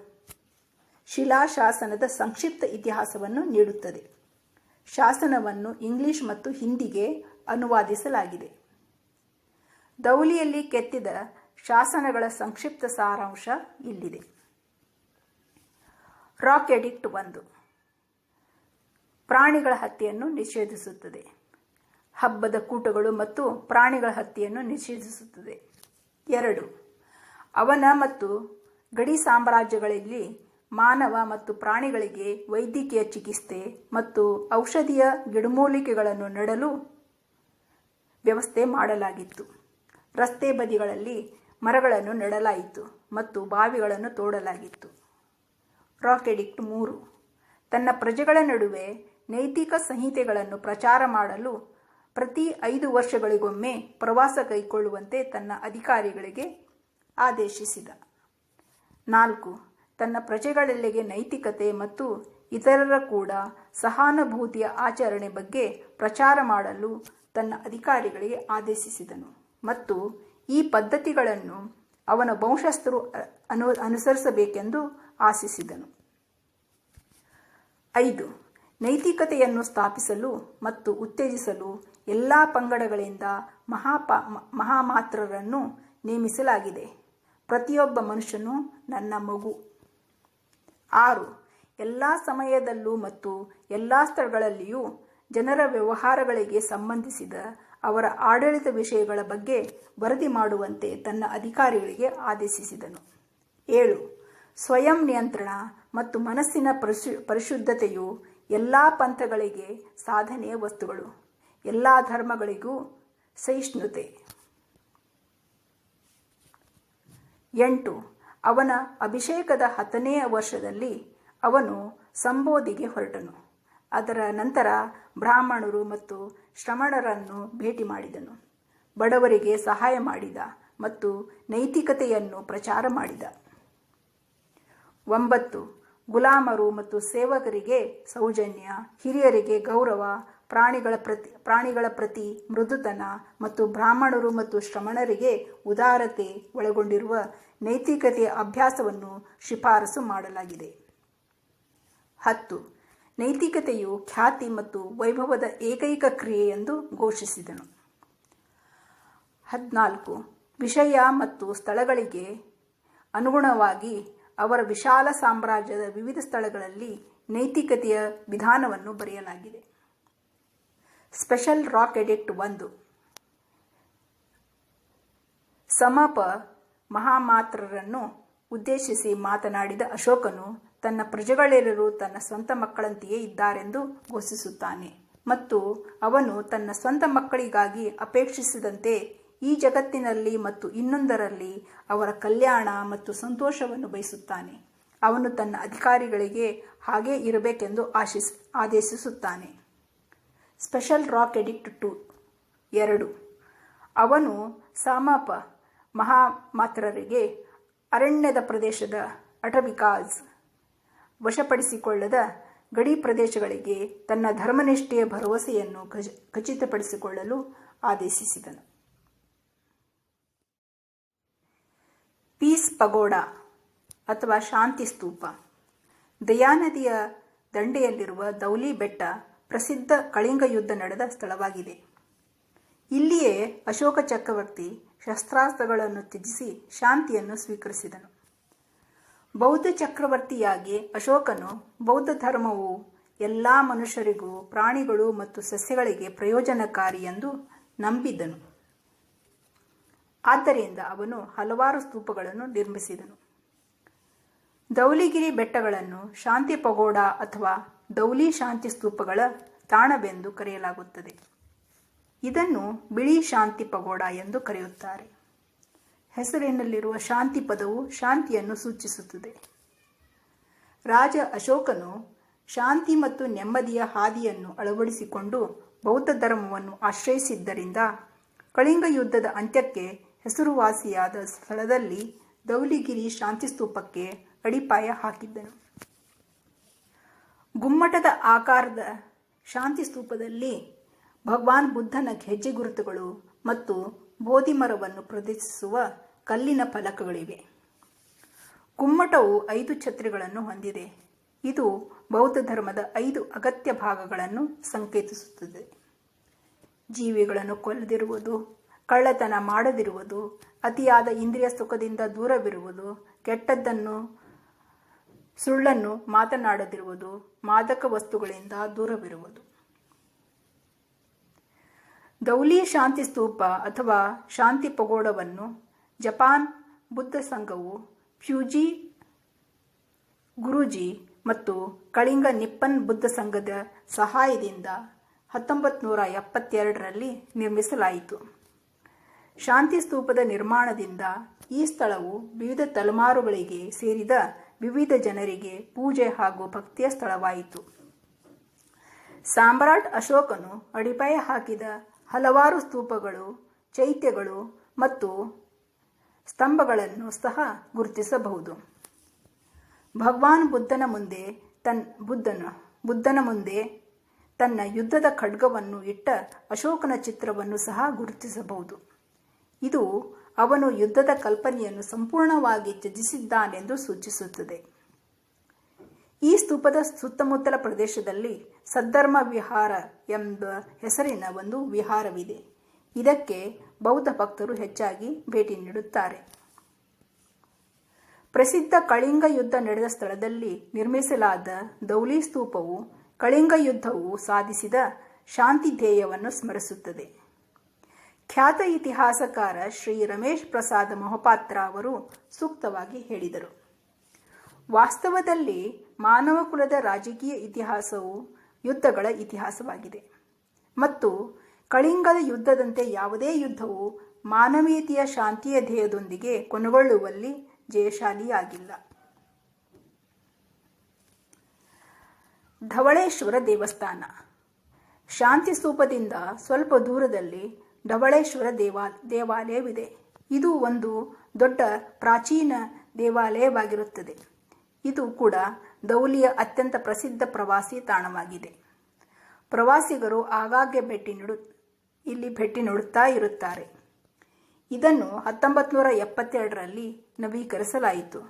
ಶಿಲಾಶಾಸನದ ಸಂಕ್ಷಿಪ್ತ ಇತಿಹಾಸವನ್ನು ನೀಡುತ್ತದೆ. ಶಾಸನವನ್ನು ಇಂಗ್ಲಿಷ್ ಮತ್ತು ಹಿಂದಿಗೆ ಅನುವಾದಿಸಲಾಗಿದೆ. ದೌಲಿಯಲ್ಲಿ ಕೆತ್ತಿದ ಶಾಸನಗಳ ಸಂಕ್ಷಿಪ್ತ ಸಾರಾಂಶ ಇಲ್ಲಿದೆ. ರಾಕ್ ಎಡಿಕ್ಟ್ 1 ಪ್ರಾಣಿಗಳ ಹತ್ಯೆಯನ್ನು ನಿಷೇಧಿಸುತ್ತದೆ. ಹಬ್ಬದ ಕೂಟಗಳು ಮತ್ತು ಪ್ರಾಣಿಗಳ ಹತ್ಯೆಯನ್ನು ನಿಷೇಧಿಸುತ್ತದೆ. 2 ಅವನ ಮತ್ತು ಗಡಿ ಸಾಮ್ರಾಜ್ಯಗಳಲ್ಲಿ ಮಾನವ ಮತ್ತು ಪ್ರಾಣಿಗಳಿಗೆ ವೈದ್ಯಕೀಯ ಚಿಕಿತ್ಸೆ ಮತ್ತು ಔಷಧೀಯ ಗಿಡಮೂಲಿಕೆಗಳನ್ನು ನೆಡಲು ವ್ಯವಸ್ಥೆ ಮಾಡಲಾಗಿತ್ತು. ರಸ್ತೆ ಬದಿಗಳಲ್ಲಿ ಮರಗಳನ್ನು ನೆಡಲಾಯಿತು ಮತ್ತು ಬಾವಿಗಳನ್ನು ತೋಡಲಾಗಿತ್ತು. ರಾಕ್ ಎಡಿಕ್ಟ್ 3 ತನ್ನ ಪ್ರಜೆಗಳ ನಡುವೆ ನೈತಿಕ ಸಂಹಿತೆಗಳನ್ನು ಪ್ರಚಾರ ಮಾಡಲು ಪ್ರತಿ 5 ವರ್ಷಗಳಿಗೊಮ್ಮೆ ಪ್ರವಾಸ ಕೈಗೊಳ್ಳುವಂತೆ ತನ್ನ ಅಧಿಕಾರಿಗಳಿಗೆ ಆದೇಶಿಸಿದ. 4. ತನ್ನ ಪ್ರಜೆಗಳೆಲ್ಲೆಗೆ ನೈತಿಕತೆ ಮತ್ತು ಇತರರ ಕೂಡ ಸಹಾನುಭೂತಿಯ ಆಚರಣೆ ಬಗ್ಗೆ ಪ್ರಚಾರ ಮಾಡಲು ತನ್ನ ಅಧಿಕಾರಿಗಳಿಗೆ ಆದೇಶಿಸಿದನು ಮತ್ತು ಈ ಪದ್ಧತಿಗಳನ್ನು ಅವನ ವಂಶಸ್ಥರು ಅನುಸರಿಸಬೇಕೆಂದು ಆಶಿಸಿದನು. 5. ನೈತಿಕತೆಯನ್ನು ಸ್ಥಾಪಿಸಲು ಮತ್ತು ಉತ್ತೇಜಿಸಲು ಎಲ್ಲ ಪಂಗಡಗಳಿಂದ ಮಹಾಮಾತ್ರರನ್ನು ನೇಮಿಸಲಾಗಿದೆ. ಪ್ರತಿಯೊಬ್ಬ ಮನುಷ್ಯನು ನನ್ನ ಮಗು. 6. ಎಲ್ಲ ಸಮಯದಲ್ಲೂ ಮತ್ತು ಎಲ್ಲ ಸ್ಥಳಗಳಲ್ಲಿಯೂ ಜನರ ವ್ಯವಹಾರಗಳಿಗೆ ಸಂಬಂಧಿಸಿದ ಅವರ ಆಡಳಿತ ವಿಷಯಗಳ ಬಗ್ಗೆ ವರದಿ ಮಾಡುವಂತೆ ತನ್ನ ಅಧಿಕಾರಿಗಳಿಗೆ ಆದೇಶಿಸಿದನು. 7. ಸ್ವಯಂ ನಿಯಂತ್ರಣ ಮತ್ತು ಮನಸ್ಸಿನ ಪರಿಶುದ್ಧತೆಯು ಎಲ್ಲ ಪಂಥಗಳಿಗೆ ಸಾಧನೆಯ ವಸ್ತುಗಳು. ಎಲ್ಲ ಧರ್ಮಗಳಿಗೂ ಸಹಿಷ್ಣುತೆ. 8. ಅವನ ಅಭಿಷೇಕದ 10ನೇ ವರ್ಷದಲ್ಲಿ ಅವನು ಸಂಬೋಧಿಗೆ ಹೊರಟನು. ಅದರ ನಂತರ ಬ್ರಾಹ್ಮಣರು ಮತ್ತು ಶ್ರಮಣರನ್ನು ಭೇಟಿ ಮಾಡಿದನು, ಬಡವರಿಗೆ ಸಹಾಯ ಮಾಡಿದ ಮತ್ತು ನೈತಿಕತೆಯನ್ನು ಪ್ರಚಾರ ಮಾಡಿದ. 9. ಗುಲಾಮರು ಮತ್ತು ಸೇವಕರಿಗೆ ಸೌಜನ್ಯ, ಹಿರಿಯರಿಗೆ ಗೌರವ, ಪ್ರಾಣಿಗಳ ಪ್ರತಿ ಮೃದುತನ ಮತ್ತು ಬ್ರಾಹ್ಮಣರು ಮತ್ತು ಶ್ರಮಣರಿಗೆ ಉದಾರತೆ ಒಳಗೊಂಡಿರುವ ನೈತಿಕತೆಯ ಅಭ್ಯಾಸವನ್ನು ಶಿಫಾರಸು ಮಾಡಲಾಗಿದೆ. 10. ನೈತಿಕತೆಯು ಖ್ಯಾತಿ ಮತ್ತು ವೈಭವದ ಏಕೈಕ ಕ್ರಿಯೆ ಎಂದು ಘೋಷಿಸಿದನು. 14. ವಿಷಯ ಮತ್ತು ಸ್ಥಳಗಳಿಗೆ ಅನುಗುಣವಾಗಿ ಅವರ ವಿಶಾಲ ಸಾಮ್ರಾಜ್ಯದ ವಿವಿಧ ಸ್ಥಳಗಳಲ್ಲಿ ನೈತಿಕತೆಯ ವಿಧಾನವನ್ನು ಬರೆಯಲಾಗಿದೆ. Special rock addict 1. ಸಮಪ ಮಹಾಮಾತ್ರರನ್ನು ಉದ್ದೇಶಿಸಿ ಮಾತನಾಡಿದ ಅಶೋಕನು ತನ್ನ ಪ್ರಜೆಗಳೆಲ್ಲರೂ ತನ್ನ ಸ್ವಂತ ಮಕ್ಕಳಂತೆಯೇ ಇದ್ದಾರೆಂದು ಘೋಷಿಸುತ್ತಾನೆ ಮತ್ತು ಅವನು ತನ್ನ ಸ್ವಂತ ಮಕ್ಕಳಿಗಾಗಿ ಅಪೇಕ್ಷಿಸಿದಂತೆ ಈ ಜಗತ್ತಿನಲ್ಲಿ ಮತ್ತು ಇನ್ನೊಂದರಲ್ಲಿ ಅವರ ಕಲ್ಯಾಣ ಮತ್ತು ಸಂತೋಷವನ್ನು ಬಯಸುತ್ತಾನೆ. ಅವನು ತನ್ನ ಅಧಿಕಾರಿಗಳಿಗೆ ಹಾಗೇ ಇರಬೇಕೆಂದು ಆದೇಶಿಸುತ್ತಾನೆ. Special rock addict 2. ಅವನು ಸಮಪ ಮಹಾಮಾತ್ರರಿಗೆ ಅರಣ್ಯದ ಪ್ರದೇಶದ ಅಟವಿಕಾಸ್ ವಶಪಡಿಸಿಕೊಳ್ಳದ ಗಡಿ ಪ್ರದೇಶಗಳಿಗೆ ತನ್ನ ಧರ್ಮನಿಷ್ಠೆಯ ಭರವಸೆಯನ್ನು ಖಚಿತಪಡಿಸಿಕೊಳ್ಳಲು ಆದೇಶಿಸಿದನು. ಪೀಸ್ ಪಗೋಡಾ ಅಥವಾ ಶಾಂತಿ ಸ್ತೂಪ. ದಯಾನದಿಯ ದಂಡೆಯಲ್ಲಿರುವ ದೌಲಿ ಬೆಟ್ಟ ಪ್ರಸಿದ್ಧ ಕಳಿಂಗ ಯುದ್ಧ ನಡೆದ ಸ್ಥಳವಾಗಿದೆ. ಇಲ್ಲಿಯೇ ಅಶೋಕ ಚಕ್ರವರ್ತಿ ಶಸ್ತ್ರಾಸ್ತ್ರಗಳನ್ನು ತ್ಯಜಿಸಿ ಶಾಂತಿಯನ್ನು ಸ್ವೀಕರಿಸಿದನು. ಬೌದ್ಧ ಚಕ್ರವರ್ತಿಯಾಗಿ ಅಶೋಕನು ಬೌದ್ಧ ಧರ್ಮವು ಎಲ್ಲ ಮನುಷ್ಯರಿಗೂ ಪ್ರಾಣಿಗಳು ಮತ್ತು ಸಸ್ಯಗಳಿಗೆ ಪ್ರಯೋಜನಕಾರಿ ಎಂದು ನಂಬಿದ್ದನು. ಆದ್ದರಿಂದ ಅವನು ಹಲವಾರು ಸ್ತೂಪಗಳನ್ನು ನಿರ್ಮಿಸಿದನು. ದೌಲಿಗಿರಿ ಬೆಟ್ಟಗಳನ್ನು ಶಾಂತಿ ಪಗೋಡಾ ಅಥವಾ ದೌಲಿ ಶಾಂತಿ ಸ್ತೂಪಗಳ ತಾಣವೆಂದು ಕರೆಯಲಾಗುತ್ತದೆ. ಇದನ್ನು ಬಿಳಿ ಶಾಂತಿ ಪಗೋಡಾ ಎಂದು ಕರೆಯುತ್ತಾರೆ. ಹೆಸರಿನಲ್ಲಿರುವ ಶಾಂತಿ ಪದವು ಶಾಂತಿಯನ್ನು ಸೂಚಿಸುತ್ತದೆ. ರಾಜ ಅಶೋಕನು ಶಾಂತಿ ಮತ್ತು ನೆಮ್ಮದಿಯ ಹಾದಿಯನ್ನು ಅಳವಡಿಸಿಕೊಂಡು ಬೌದ್ಧ ಧರ್ಮವನ್ನು ಆಶ್ರಯಿಸಿದ್ದರಿಂದ ಕಳಿಂಗ ಯುದ್ಧದ ಅಂತ್ಯಕ್ಕೆ ಹೆಸರುವಾಸಿಯಾದ ಸ್ಥಳದಲ್ಲಿ ದೌಲಿಗಿರಿ ಶಾಂತಿ ಸ್ತೂಪಕ್ಕೆ ಅಡಿಪಾಯ ಹಾಕಿದ್ದನು. ಗುಮ್ಮಟದ ಆಕಾರದ ಶಾಂತಿ ಸ್ತೂಪದಲ್ಲಿ ಭಗವಾನ್ ಬುದ್ಧನ ಹೆಜ್ಜೆ ಗುರುತುಗಳು ಮತ್ತು ಬೋಧಿ ಮರವನ್ನು ಪ್ರದರ್ಶಿಸುವ ಕಲ್ಲಿನ ಫಲಕಗಳಿವೆ. ಗುಮ್ಮಟವು 5 ಛತ್ರಿಗಳನ್ನು ಹೊಂದಿದೆ. ಇದು ಬೌದ್ಧ ಧರ್ಮದ 5 ಅಗತ್ಯ ಭಾಗಗಳನ್ನು ಸಂಕೇತಿಸುತ್ತದೆ. ಜೀವಿಗಳನ್ನು ಕೊಲ್ಲದಿರುವುದು, ಕಳ್ಳತನ ಮಾಡದಿರುವುದು, ಅತಿಯಾದ ಇಂದ್ರಿಯ ಸುಖದಿಂದ ದೂರವಿರುವುದು, ಕೆಟ್ಟದ್ದನ್ನು ಸುಳ್ಳನ್ನು ಮಾತನಾಡದಿರುವುದು, ಮಾದಕ ವಸ್ತುಗಳಿಂದ ದೂರವಿರುವುದು. ದೌಲಿ ಶಾಂತಿ ಸ್ತೂಪ ಅಥವಾ ಶಾಂತಿ ಪಗೋಡವನ್ನು ಜಪಾನ್ ಬುದ್ಧ ಸಂಘವು ಫ್ಯೂಜಿ ಗುರೂಜಿ ಮತ್ತು ಕಳಿಂಗ ನಿಪ್ಪನ್ ಬುದ್ಧ ಸಂಘದ ಸಹಾಯದಿಂದ 1972ರಲ್ಲಿ ನಿರ್ಮಿಸಲಾಯಿತು. ಶಾಂತಿ ಸ್ತೂಪದ ನಿರ್ಮಾಣದಿಂದ ಈ ಸ್ಥಳವು ವಿವಿಧ ತಲೆಮಾರುಗಳಿಗೆ ಸೇರಿದ ವಿವಿಧ ಜನರಿಗೆ ಪೂಜೆ ಹಾಗೂ ಭಕ್ತಿಯ ಸ್ಥಳವಾಯಿತು. ಸಾಮ್ರಾಟ್ ಅಶೋಕನು ಅಡಿಪಾಯ ಹಾಕಿದ ಹಲವಾರು ಸ್ತೂಪಗಳು, ಚೈತ್ಯಗಳು ಮತ್ತು ಸ್ತಂಭಗಳನ್ನು ಸಹ ಗುರುತಿಸಬಹುದು. ಭಗವಾನ್ ಬುದ್ಧನ ಮುಂದೆ ತನ್ನ ಯುದ್ಧದ ಖಡ್ಗವನ್ನು ಇಟ್ಟ ಅಶೋಕನ ಚಿತ್ರವನ್ನು ಸಹ ಗುರುತಿಸಬಹುದು. ಇದು ಅವನು ಯುದ್ಧದ ಕಲ್ಪನೆಯನ್ನು ಸಂಪೂರ್ಣವಾಗಿ ತ್ಯಜಿಸಿದ್ದಾನೆಂದು ಸೂಚಿಸುತ್ತದೆ. ಈ ಸ್ತೂಪದ ಸುತ್ತಮುತ್ತಲ ಪ್ರದೇಶದಲ್ಲಿ ಸದ್ಧರ್ಮ ವಿಹಾರ ಎಂಬ ಹೆಸರಿನ ಒಂದು ವಿಹಾರವಿದೆ. ಇದಕ್ಕೆ ಬೌದ್ಧ ಭಕ್ತರು ಹೆಚ್ಚಾಗಿ ಭೇಟಿ ನೀಡುತ್ತಾರೆ. ಪ್ರಸಿದ್ಧ ಕಳಿಂಗ ಯುದ್ಧ ನಡೆದ ಸ್ಥಳದಲ್ಲಿ ನಿರ್ಮಿಸಲಾದ ದೌಲಿ ಸ್ತೂಪವು ಕಳಿಂಗ ಯುದ್ಧವು ಸಾಧಿಸಿದ ಶಾಂತಿ ಧ್ಯೇಯವನ್ನು ಸ್ಮರಿಸುತ್ತದೆ. ಖ್ಯಾತ ಇತಿಹಾಸಕಾರ ಶ್ರೀ ರಮೇಶ್ ಪ್ರಸಾದ್ ಮೊಹಪಾತ್ರ ಅವರು ಸೂಕ್ತವಾಗಿ ಹೇಳಿದರು. ವಾಸ್ತವದಲ್ಲಿ ಮಾನವ ಕುಲದ ರಾಜಕೀಯ ಇತಿಹಾಸವು ಯುದ್ಧಗಳ ಇತಿಹಾಸವಾಗಿದೆ ಮತ್ತು ಕಳಿಂಗದ ಯುದ್ಧದಂತೆ ಯಾವುದೇ ಯುದ್ಧವು ಮಾನವೀಯತೆಯ ಶಾಂತಿಯ ಧ್ಯೇಯದೊಂದಿಗೆ ಕೊನೆಗೊಳ್ಳುವಲ್ಲಿ ಜಯಶಾಲಿಯಾಗಿಲ್ಲ. ಢವಳೇಶ್ವರ ದೇವಸ್ಥಾನ. ಶಾಂತಿ ಸ್ತೂಪದಿಂದ ಸ್ವಲ್ಪ ದೂರದಲ್ಲಿ ಢವಳೇಶ್ವರ ದೇವಾಲಯವಿದೆ. ಇದು ಒಂದು ದೊಡ್ಡ ಪ್ರಾಚೀನ ದೇವಾಲಯವಾಗಿರುತ್ತದೆ. ಇದು ಕೂಡ ದೌಲಿಯ ಅತ್ಯಂತ ಪ್ರಸಿದ್ಧ ಪ್ರವಾಸಿ ತಾಣವಾಗಿದೆ. ಪ್ರವಾಸಿಗರು ಆಗಾಗ್ಗೆ ಇಲ್ಲಿ ಭೇಟಿ ನೀಡುತ್ತಾ ಇರುತ್ತಾರೆ. ಇದನ್ನು 1972ರಲ್ಲಿ ನವೀಕರಿಸಲಾಯಿತು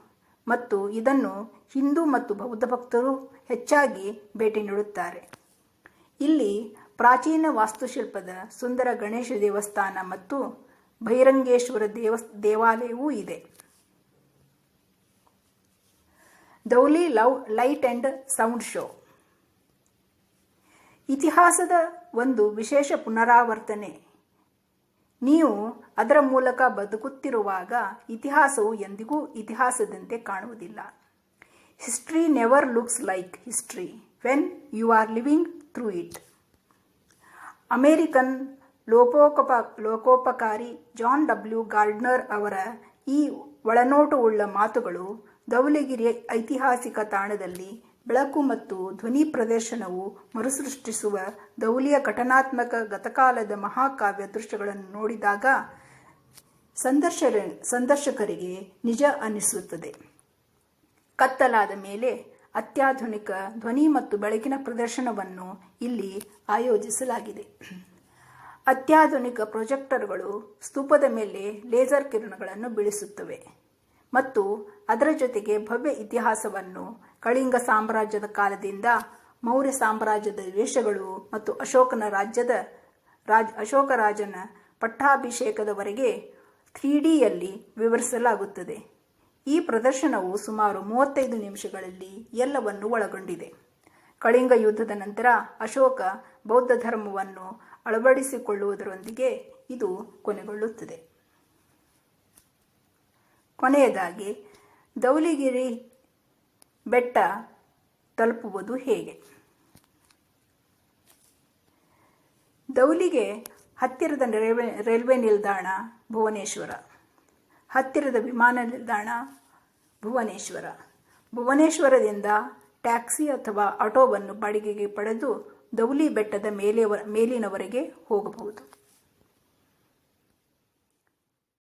ಮತ್ತು ಇದನ್ನು ಹಿಂದೂ ಮತ್ತು ಬೌದ್ಧ ಭಕ್ತರು ಹೆಚ್ಚಾಗಿ ಭೇಟಿ ನೀಡುತ್ತಾರೆ. ಇಲ್ಲಿ ಪ್ರಾಚೀನ ವಾಸ್ತುಶಿಲ್ಪದ ಸುಂದರ ಗಣೇಶ ದೇವಸ್ಥಾನ ಮತ್ತು ಬಹಿರಂಗೇಶ್ವರ ದೇವಾಲಯವೂ ಇದೆ. ದೌಲಿ ಲೈಟ್ ಅಂಡ್ ಸೌಂಡ್ ಶೋ. ಇತಿಹಾಸದ ಒಂದು ವಿಶೇಷ ಪುನರಾವರ್ತನೆ. ನೀವು ಅದರ ಮೂಲಕ ಬದುಕುತ್ತಿರುವಾಗ ಇತಿಹಾಸವು ಎಂದಿಗೂ ಇತಿಹಾಸದಂತೆ ಕಾಣುವುದಿಲ್ಲ. History never looks like history when you are living through it. American ಲೋಕೋಪಕಾರಿ ಜಾನ್ ಡಬ್ಲ್ಯೂ ಗಾರ್ಡ್ನರ್ ಅವರ ಈ ಒಳನೋಟವುಳ್ಳ ಮಾತುಗಳು ಧವಳಗಿರಿಯ ಐತಿಹಾಸಿಕ ತಾಣದಲ್ಲಿ ಬೆಳಕು ಮತ್ತು ಧ್ವನಿ ಪ್ರದರ್ಶನವು ಮರುಸೃಷ್ಟಿಸುವ ಧೌಲಿಯ ಘಟನಾತ್ಮಕ ಗತಕಾಲದ ಮಹಾಕಾವ್ಯ ದೃಶ್ಯಗಳನ್ನು ನೋಡಿದಾಗ ಸಂದರ್ಶಕರಿಗೆ ನಿಜ ಅನ್ನಿಸುತ್ತದೆ. ಕತ್ತಲಾದ ಮೇಲೆ ಅತ್ಯಾಧುನಿಕ ಧ್ವನಿ ಮತ್ತು ಬೆಳಕಿನ ಪ್ರದರ್ಶನವನ್ನು ಇಲ್ಲಿ ಆಯೋಜಿಸಲಾಗಿದೆ. ಅತ್ಯಾಧುನಿಕ ಪ್ರೊಜೆಕ್ಟರ್ಗಳು ಸ್ತೂಪದ ಮೇಲೆ ಲೇಸರ್ ಕಿರಣಗಳನ್ನು ಬೀಳಿಸುತ್ತವೆ ಮತ್ತು ಅದರ ಜೊತೆಗೆ ಭವ್ಯ ಇತಿಹಾಸವನ್ನು ಕಳಿಂಗ ಸಾಮ್ರಾಜ್ಯದ ಕಾಲದಿಂದ ಮೌರ್ಯ ಸಾಮ್ರಾಜ್ಯದ ವೇಷಗಳು ಮತ್ತು ಅಶೋಕ ರಾಜನ ಪಟ್ಟಾಭಿಷೇಕದವರೆಗೆ 3Dಯಲ್ಲಿ ವಿವರಿಸಲಾಗುತ್ತದೆ. ಈ ಪ್ರದರ್ಶನವು ಸುಮಾರು 35 ನಿಮಿಷಗಳಲ್ಲಿ ಎಲ್ಲವನ್ನು ಒಳಗೊಂಡಿದೆ. ಕಳಿಂಗ ಯುದ್ಧದ ನಂತರ ಅಶೋಕ ಬೌದ್ಧ ಧರ್ಮವನ್ನು ಅಳವಡಿಸಿಕೊಳ್ಳುವುದರೊಂದಿಗೆ ಇದು ಕೊನೆಗೊಳ್ಳುತ್ತದೆ. ಕೊನೆಯದಾಗಿ ಧೌಲಿಗಿರಿ ಬೆಟ್ಟ ತಲುಪುವುದು ಹೇಗೆ? ಧೌಲಿಗೆ ಹತ್ತಿರದ ರೈಲ್ವೆ ನಿಲ್ದಾಣ ಭುವನೇಶ್ವರ, ಹತ್ತಿರದ ವಿಮಾನ ನಿಲ್ದಾಣ ಭುವನೇಶ್ವರ. ಭುವನೇಶ್ವರದಿಂದ ಟ್ಯಾಕ್ಸಿ ಅಥವಾ ಆಟೋವನ್ನು ಬಾಡಿಗೆಗೆ ಪಡೆದು ಧೌಲಿ ಬೆಟ್ಟದ ಮೇಲಿನವರೆಗೆ ಹೋಗಬಹುದು.